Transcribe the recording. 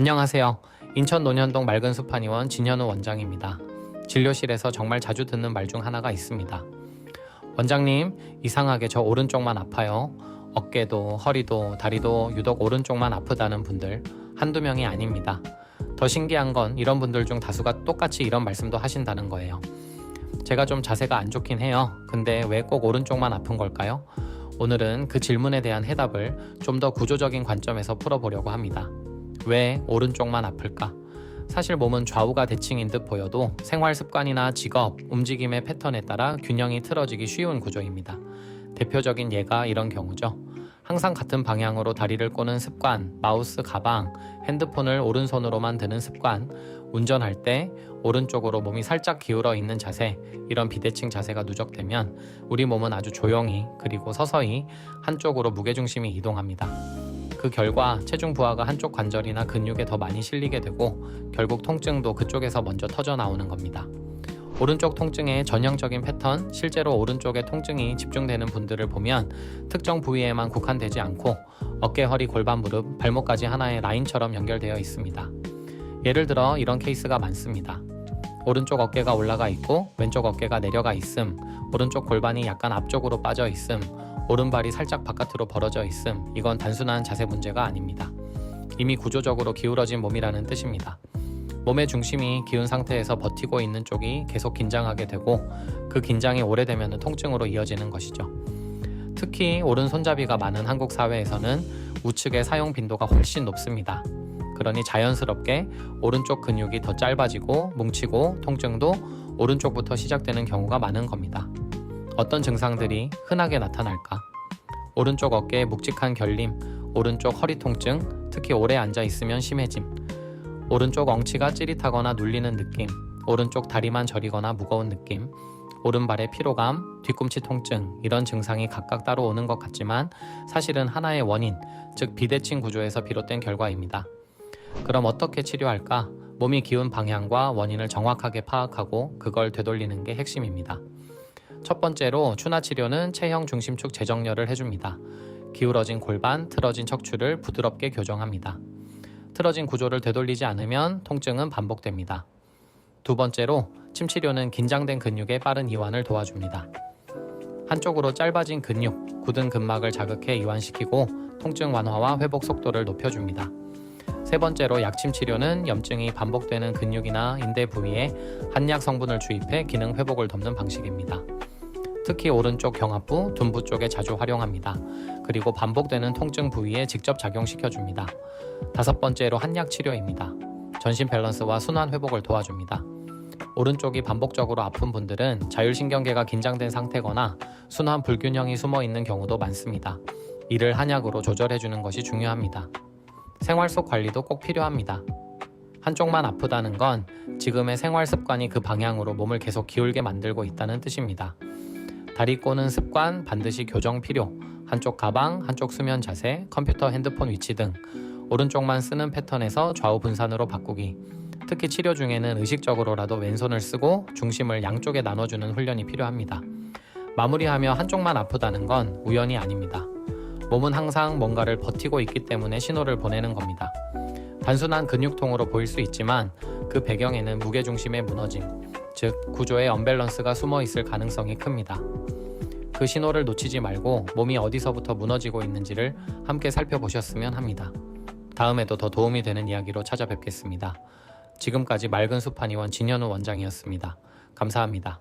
안녕하세요. 인천 논현동 맑은 숲 한의원 진현우 원장입니다. 진료실에서 정말 자주 듣는 말 중 하나가 있습니다. 원장님, 이상하게 저 오른쪽만 아파요. 어깨도 허리도 다리도 유독 오른쪽만 아프다는 분들 한두 명이 아닙니다. 더 신기한 건 이런 분들 중 다수가 똑같이 이런 말씀도 하신다는 거예요. 제가 좀 자세가 안 좋긴 해요. 근데 왜 꼭 오른쪽만 아픈 걸까요? 오늘은 그 질문에 대한 해답을 좀 더 구조적인 관점에서 풀어보려고 합니다. 왜 오른쪽만 아플까? 사실 몸은 좌우가 대칭인 듯 보여도 생활 습관이나 직업, 움직임의 패턴에 따라 균형이 틀어지기 쉬운 구조입니다. 대표적인 예가 이런 경우죠. 항상 같은 방향으로 다리를 꼬는 습관, 마우스, 가방, 핸드폰을 오른손으로만 드는 습관, 운전할 때 오른쪽으로 몸이 살짝 기울어 있는 자세, 이런 비대칭 자세가 누적되면 우리 몸은 아주 조용히 그리고 서서히 한쪽으로 무게중심이 이동합니다. 그 결과 체중 부하가 한쪽 관절이나 근육에 더 많이 실리게 되고 결국 통증도 그쪽에서 먼저 터져 나오는 겁니다. 오른쪽 통증의 전형적인 패턴, 실제로 오른쪽에 통증이 집중되는 분들을 보면 특정 부위에만 국한되지 않고 어깨, 허리, 골반, 무릎, 발목까지 하나의 라인처럼 연결되어 있습니다. 예를 들어 이런 케이스가 많습니다. 오른쪽 어깨가 올라가 있고 왼쪽 어깨가 내려가 있음, 오른쪽 골반이 약간 앞쪽으로 빠져 있음, 오른발이 살짝 바깥으로 벌어져 있음, 이건 단순한 자세 문제가 아닙니다. 이미 구조적으로 기울어진 몸이라는 뜻입니다. 몸의 중심이 기운 상태에서 버티고 있는 쪽이 계속 긴장하게 되고 그 긴장이 오래되면 통증으로 이어지는 것이죠. 특히 오른손잡이가 많은 한국 사회에서는 우측의 사용 빈도가 훨씬 높습니다. 그러니 자연스럽게 오른쪽 근육이 더 짧아지고 뭉치고 통증도 오른쪽부터 시작되는 경우가 많은 겁니다. 어떤 증상들이 흔하게 나타날까? 오른쪽 어깨의 묵직한 결림, 오른쪽 허리 통증, 특히 오래 앉아 있으면 심해짐, 오른쪽 엉치가 찌릿하거나 눌리는 느낌, 오른쪽 다리만 저리거나 무거운 느낌, 오른발의 피로감, 뒤꿈치 통증, 이런 증상이 각각 따로 오는 것 같지만 사실은 하나의 원인, 즉 비대칭 구조에서 비롯된 결과입니다. 그럼 어떻게 치료할까? 몸이 기운 방향과 원인을 정확하게 파악하고 그걸 되돌리는 게 핵심입니다. 첫 번째로 추나 치료는 체형 중심축 재정렬을 해줍니다. 기울어진 골반, 틀어진 척추를 부드럽게 교정합니다. 틀어진 구조를 되돌리지 않으면 통증은 반복됩니다. 두 번째로 침치료는 긴장된 근육의 빠른 이완을 도와줍니다. 한쪽으로 짧아진 근육, 굳은 근막을 자극해 이완시키고 통증 완화와 회복 속도를 높여줍니다. 세 번째로 약침 치료는 염증이 반복되는 근육이나 인대 부위에 한약 성분을 주입해 기능 회복을 돕는 방식입니다. 특히 오른쪽 경합부, 둔부 쪽에 자주 활용합니다. 그리고 반복되는 통증 부위에 직접 작용시켜줍니다. 다섯 번째로 한약 치료입니다. 전신 밸런스와 순환 회복을 도와줍니다. 오른쪽이 반복적으로 아픈 분들은 자율신경계가 긴장된 상태거나 순환 불균형이 숨어있는 경우도 많습니다. 이를 한약으로 조절해주는 것이 중요합니다. 생활 속 관리도 꼭 필요합니다. 한쪽만 아프다는 건 지금의 생활 습관이 그 방향으로 몸을 계속 기울게 만들고 있다는 뜻입니다. 다리 꼬는 습관 반드시 교정 필요, 한쪽 가방, 한쪽 수면 자세, 컴퓨터, 핸드폰 위치 등 오른쪽만 쓰는 패턴에서 좌우 분산으로 바꾸기, 특히 치료 중에는 의식적으로라도 왼손을 쓰고 중심을 양쪽에 나눠주는 훈련이 필요합니다. 마무리하며 한쪽만 아프다는 건 우연이 아닙니다. 몸은 항상 뭔가를 버티고 있기 때문에 신호를 보내는 겁니다. 단순한 근육통으로 보일 수 있지만 그 배경에는 무게중심의 무너짐, 즉 구조의 언밸런스가 숨어 있을 가능성이 큽니다. 그 신호를 놓치지 말고 몸이 어디서부터 무너지고 있는지를 함께 살펴보셨으면 합니다. 다음에도 더 도움이 되는 이야기로 찾아뵙겠습니다. 지금까지 맑은 숲 한의원 진현우 원장이었습니다. 감사합니다.